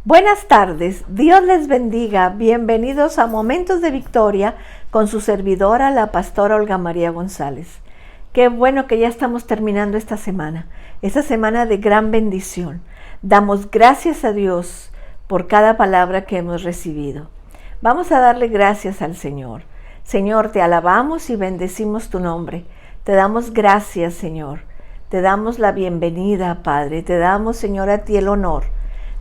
Buenas tardes, Dios les bendiga, bienvenidos a Momentos de Victoria con su servidora, la pastora Olga María González. Qué bueno que ya estamos terminando esta semana de gran bendición. Damos gracias a Dios por cada palabra que hemos recibido. Vamos a darle gracias al Señor. Señor, te alabamos y bendecimos tu nombre. Te damos gracias, Señor. Te damos la bienvenida, Padre. Te damos, Señor, a ti el honor.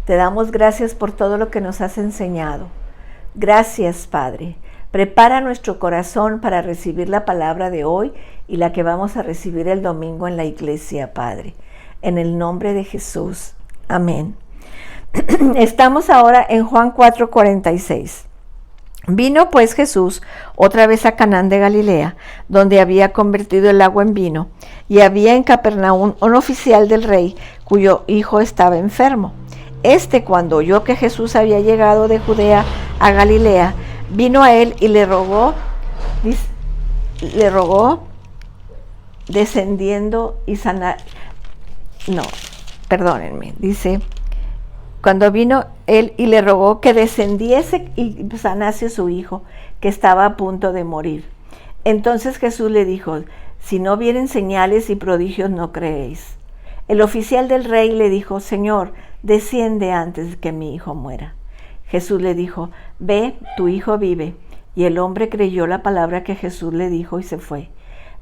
Te damos gracias por todo lo que nos has enseñado. Gracias, Padre. Prepara nuestro corazón para recibir la palabra de hoy y la que vamos a recibir el domingo en la iglesia, Padre. En el nombre de Jesús. Amén. Estamos ahora en Juan 4:46. Vino pues Jesús otra vez a Canaán de Galilea, donde había convertido el agua en vino, y había en Capernaum un oficial del rey, cuyo hijo estaba enfermo. Cuando oyó que Jesús había llegado de Judea a Galilea, vino a él y le rogó descendiendo y sanar. Cuando vino él y le rogó que descendiese y sanase a su hijo, que estaba a punto de morir. Entonces Jesús le dijo: si no vienen señales y prodigios, no creéis. El oficial del rey le dijo: Señor, desciende antes que mi hijo muera. Jesús le dijo: ve, tu hijo vive. Y el hombre creyó la palabra que Jesús le dijo y se fue.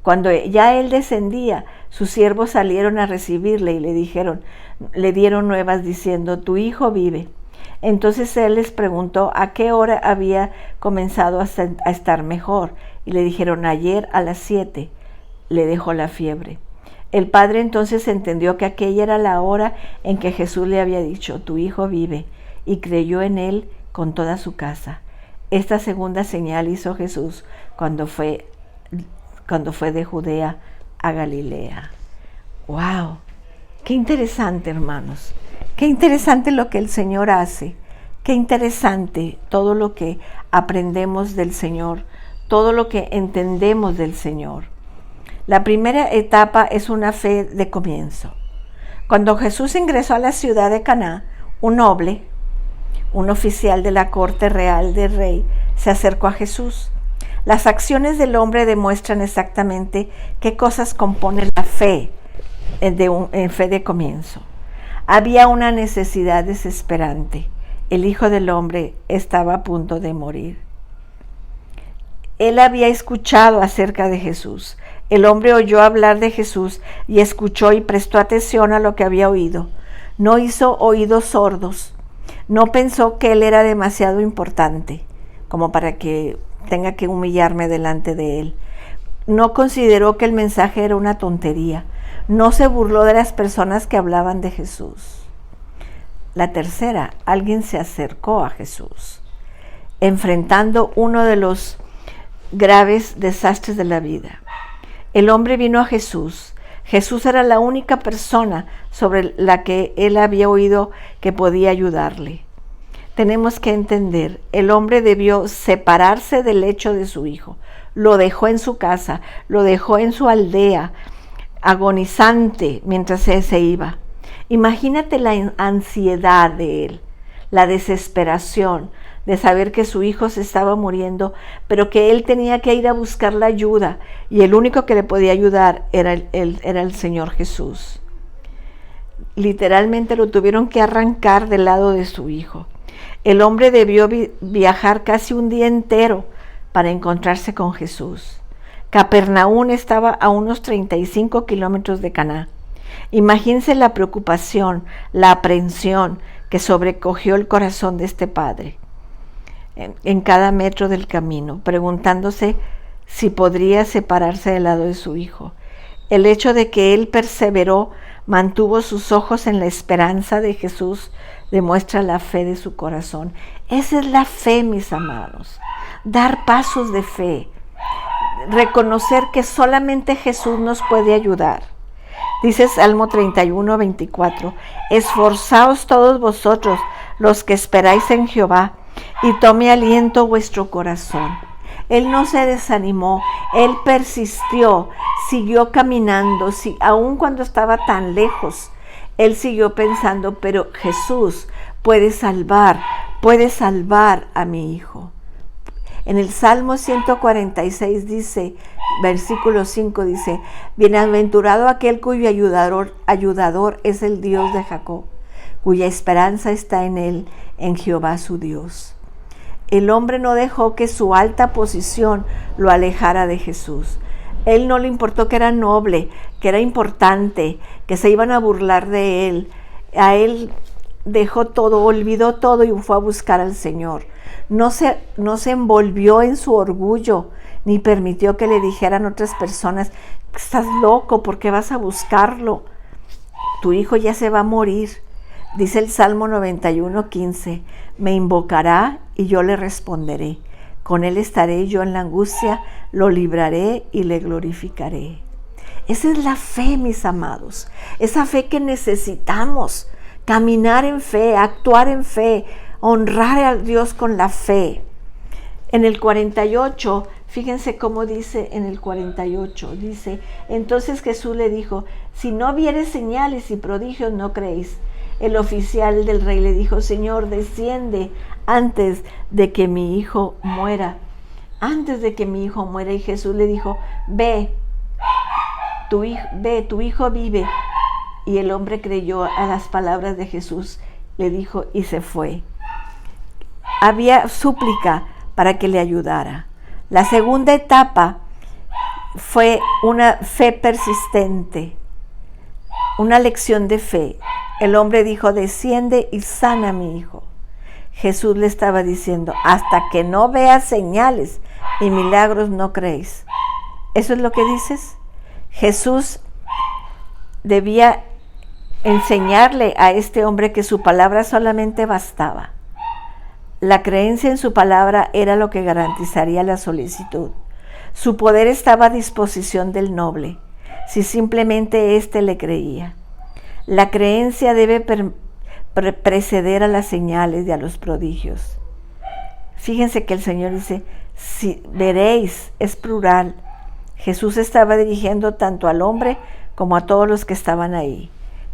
Cuando ya él descendía, sus siervos salieron a recibirle y le dieron nuevas diciendo: tu hijo vive. Entonces él les preguntó a qué hora había comenzado a estar mejor, y le dijeron: ayer a las 7 le dejó la fiebre. El padre entonces entendió que aquella era la hora en que Jesús le había dicho: tu hijo vive, y creyó en él con toda su casa. Esta segunda señal hizo Jesús cuando fue de Judea a Galilea. ¡Wow! ¡Qué interesante, hermanos! ¡Qué interesante lo que el Señor hace! ¡Qué interesante todo lo que aprendemos del Señor, todo lo que entendemos del Señor! La primera etapa es una fe de comienzo. Cuando Jesús ingresó a la ciudad de Caná, un noble, un oficial de la corte real del rey, se acercó a Jesús. Las acciones del hombre demuestran exactamente qué cosas componen la fe en fe de comienzo. Había una necesidad desesperante. El Hijo del Hombre estaba a punto de morir. Él había escuchado acerca de Jesús. El hombre oyó hablar de Jesús y escuchó y prestó atención a lo que había oído. No hizo oídos sordos. No pensó que él era demasiado importante como para que tenga que humillarme delante de él. No consideró que el mensaje era una tontería. No se burló de las personas que hablaban de Jesús. La tercera, alguien se acercó a Jesús, enfrentando uno de los graves desastres de la vida. El hombre vino a Jesús. Jesús era la única persona sobre la que él había oído que podía ayudarle. Tenemos que entender, el hombre debió separarse del hecho de su hijo. Lo dejó en su casa, lo dejó en su aldea, agonizante mientras él se iba. Imagínate la ansiedad de él, la desesperación de saber que su hijo se estaba muriendo, pero que él tenía que ir a buscar la ayuda, y el único que le podía ayudar era el Señor Jesús. Literalmente lo tuvieron que arrancar del lado de su hijo. El hombre debió viajar casi un día entero para encontrarse con Jesús. Capernaum estaba a unos 35 kilómetros de Caná. Imagínense la preocupación, la aprensión que sobrecogió el corazón de este padre en cada metro del camino, preguntándose si podría separarse del lado de su hijo. El hecho de que él perseveró, mantuvo sus ojos en la esperanza de Jesús, demuestra la fe de su corazón. Esa es la fe, mis amados. Dar pasos de fe. Reconocer que solamente Jesús nos puede ayudar. Dice Salmo 31:24, esforzaos todos vosotros los que esperáis en Jehová, y tome aliento vuestro corazón. Él no se desanimó, él persistió, siguió caminando, aun cuando estaba tan lejos. Él siguió pensando, pero Jesús, puede salvar a mi hijo. En el Salmo 146 dice, versículo 5 dice, bienaventurado aquel cuyo ayudador es el Dios de Jacob, cuya esperanza está en él, en Jehová su Dios. El hombre no dejó que su alta posición lo alejara de Jesús. Él no le importó que era noble, que era importante, que se iban a burlar de él. A él dejó todo, olvidó todo y fue a buscar al Señor. No se envolvió en su orgullo, ni permitió que le dijeran otras personas, estás loco, ¿por qué vas a buscarlo? Tu hijo ya se va a morir. Dice el Salmo 91:15, me invocará y yo le responderé. Con él estaré yo en la angustia, lo libraré y le glorificaré. Esa es la fe, mis amados, esa fe que necesitamos, caminar en fe, actuar en fe, honrar a Dios con la fe. En el 48, fíjense cómo dice en el 48, dice, entonces Jesús le dijo, si no vieres señales y prodigios no creéis. El oficial del rey le dijo, Señor, desciende antes de que mi hijo muera. Antes de que mi hijo muera. Y Jesús le dijo, ve, tu hijo vive. Y el hombre creyó a las palabras de Jesús, le dijo, y se fue. Había súplica para que le ayudara. La segunda etapa fue una fe persistente, una lección de fe. El hombre dijo, desciende y sana a mi hijo. Jesús le estaba diciendo, hasta que no veas señales y milagros no creéis. ¿Eso es lo que dices? Jesús debía enseñarle a este hombre que su palabra solamente bastaba. La creencia en su palabra era lo que garantizaría la solicitud. Su poder estaba a disposición del noble, si simplemente éste le creía. La creencia debe preceder a las señales y a los prodigios. Fíjense que el Señor dice, si veréis, es plural. Jesús estaba dirigiendo tanto al hombre como a todos los que estaban ahí.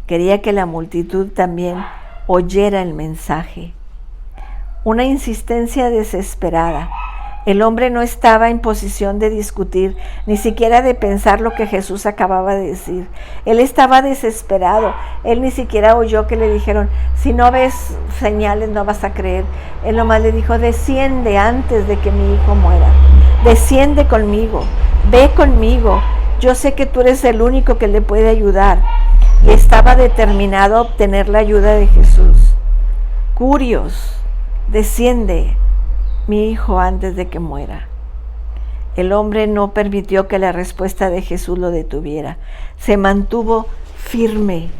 Quería que la multitud también oyera el mensaje. Una insistencia desesperada. El hombre no estaba en posición de discutir, ni siquiera de pensar lo que Jesús acababa de decir. Él estaba desesperado. Él ni siquiera oyó que le dijeron, si no ves señales no vas a creer. Él nomás le dijo, desciende antes de que mi hijo muera. Desciende conmigo, ve conmigo. Yo sé que tú eres el único que le puede ayudar. Y estaba determinado a obtener la ayuda de Jesús. Curios, desciende mi hijo antes de que muera. El hombre no permitió que la respuesta de Jesús lo detuviera. Se mantuvo firme.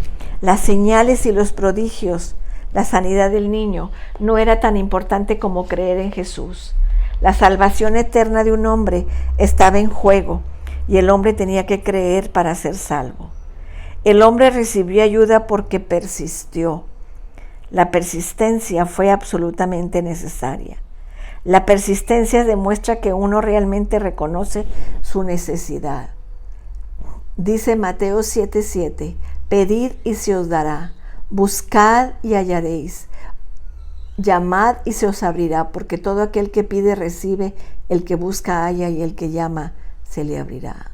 Las señales y los prodigios, la sanidad del niño, no era tan importante como creer en Jesús. La salvación eterna de un hombre estaba en juego y el hombre tenía que creer para ser salvo. El hombre recibió ayuda porque persistió. La persistencia fue absolutamente necesaria. La persistencia demuestra que uno realmente reconoce su necesidad. Dice Mateo 7:7, pedid y se os dará, buscad y hallaréis, llamad y se os abrirá, porque todo aquel que pide recibe, el que busca halla y el que llama se le abrirá.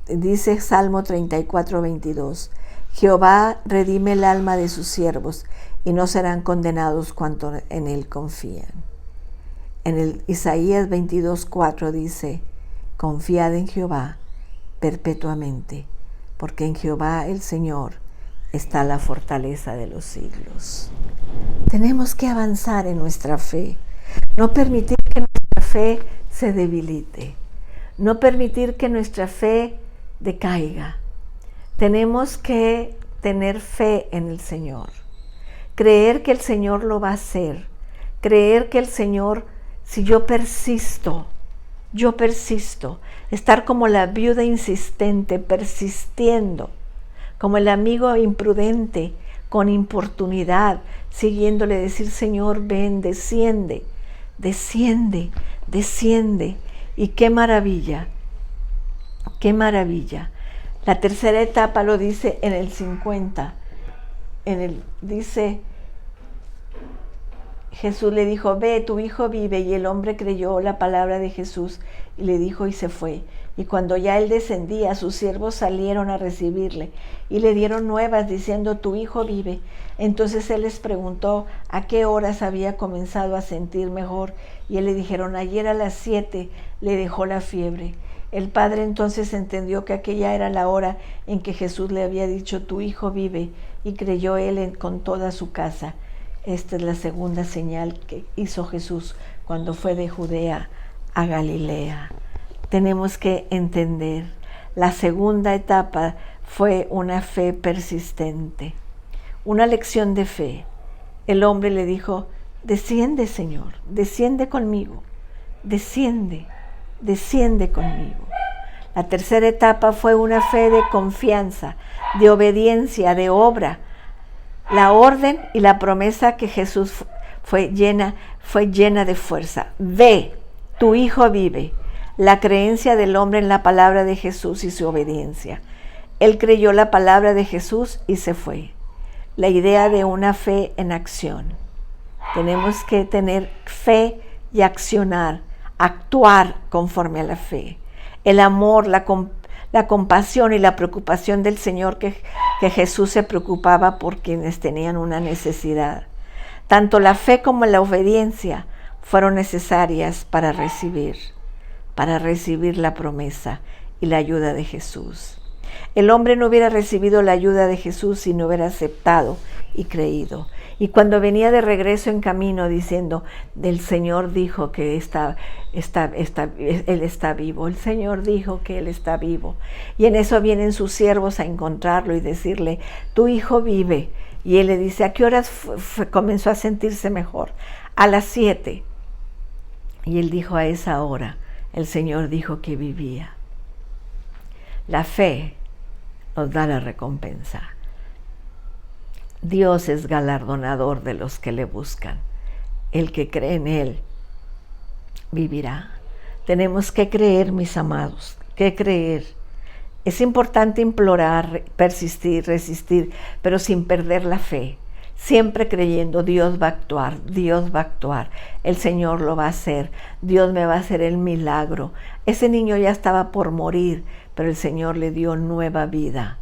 Dice Salmo 34:22, Jehová redime el alma de sus siervos, y no serán condenados cuanto en él confían. En el Isaías 22:4 dice, confiad en Jehová perpetuamente, porque en Jehová el Señor está la fortaleza de los siglos. Tenemos que avanzar en nuestra fe, no permitir que nuestra fe se debilite, no permitir que nuestra fe decaiga. Tenemos que tener fe en el Señor. Creer que el Señor lo va a hacer, creer que el Señor, si yo persisto, estar como la viuda insistente, persistiendo, como el amigo imprudente, con importunidad, siguiéndole, decir, Señor, ven, desciende, desciende, desciende. Y qué maravilla, qué maravilla. La tercera etapa lo dice en el 50. dice, Jesús le dijo, ve, tu hijo vive, y el hombre creyó la palabra de Jesús, y le dijo y se fue. Y cuando ya él descendía, sus siervos salieron a recibirle, y le dieron nuevas diciendo, tu hijo vive. Entonces él les preguntó a qué horas había comenzado a sentir mejor, y él le dijeron, ayer a las 7 le dejó la fiebre. El padre entonces entendió que aquella era la hora en que Jesús le había dicho, tu hijo vive, y creyó él con toda su casa. Esta es la segunda señal que hizo Jesús cuando fue de Judea a Galilea. Tenemos que entender, la segunda etapa fue una fe persistente, una lección de fe. El hombre le dijo, desciende, Señor, desciende conmigo, desciende conmigo. La tercera etapa fue una fe de confianza, de obediencia, de obra. La orden y la promesa que Jesús fue llena de fuerza. Ve, tu hijo vive. La creencia del hombre en la palabra de Jesús y su obediencia. Él creyó la palabra de Jesús y se fue. La idea de una fe en acción. Tenemos que tener fe y accionar, actuar conforme a la fe. El amor, la compasión y la preocupación del Señor que Jesús se preocupaba por quienes tenían una necesidad. Tanto la fe como la obediencia fueron necesarias para recibir la promesa y la ayuda de Jesús. El hombre no hubiera recibido la ayuda de Jesús si no hubiera aceptado y creído. Y cuando venía de regreso en camino diciendo, el Señor dijo que Él está vivo, el Señor dijo que Él está vivo. Y en eso vienen sus siervos a encontrarlo y decirle, tu hijo vive. Y él le dice, ¿a qué horas comenzó a sentirse mejor? A las 7. Y él dijo, a esa hora el Señor dijo que vivía. La fe nos da la recompensa. Dios es galardonador de los que le buscan. El que cree en Él vivirá. Tenemos que creer, mis amados, que creer. Es importante implorar, persistir, resistir, pero sin perder la fe. Siempre creyendo, Dios va a actuar, Dios va a actuar. El Señor lo va a hacer, Dios me va a hacer el milagro. Ese niño ya estaba por morir, pero el Señor le dio nueva vida.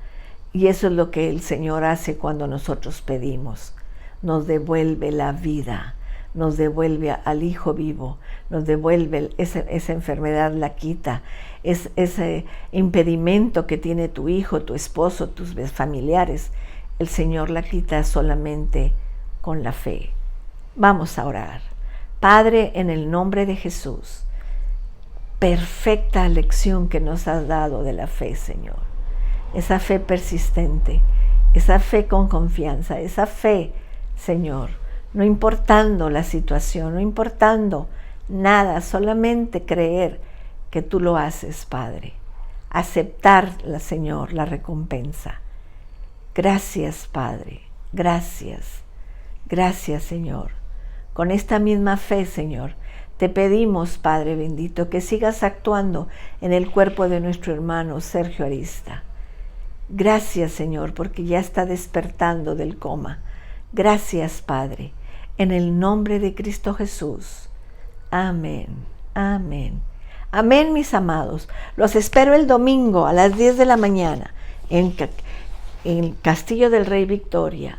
Y eso es lo que el Señor hace cuando nosotros pedimos. Nos devuelve la vida, nos devuelve al hijo vivo, nos devuelve esa enfermedad, la quita. Ese impedimento que tiene tu hijo, tu esposo, tus familiares, el Señor la quita solamente con la fe. Vamos a orar. Padre, en el nombre de Jesús, perfecta lección que nos has dado de la fe, Señor. Esa fe persistente, esa fe con confianza, esa fe, Señor, no importando la situación, no importando nada, solamente creer que tú lo haces, Padre. Aceptar, Señor, la recompensa. Gracias, Padre, gracias, gracias, Señor. Con esta misma fe, Señor, te pedimos, Padre bendito, que sigas actuando en el cuerpo de nuestro hermano Sergio Arista. Gracias, Señor, porque ya está despertando del coma. Gracias, Padre, en el nombre de Cristo Jesús. Amén, amén. Amén, mis amados. Los espero el domingo a las 10 de la mañana en Castillo del Rey Victoria.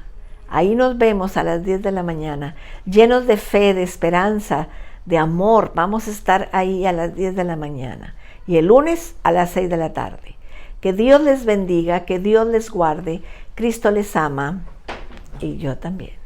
Ahí nos vemos a las 10 de la mañana, llenos de fe, de esperanza, de amor. Vamos a estar ahí a las 10 de la mañana. Y el lunes a las 6 de la tarde. Que Dios les bendiga, que Dios les guarde. Cristo les ama y yo también.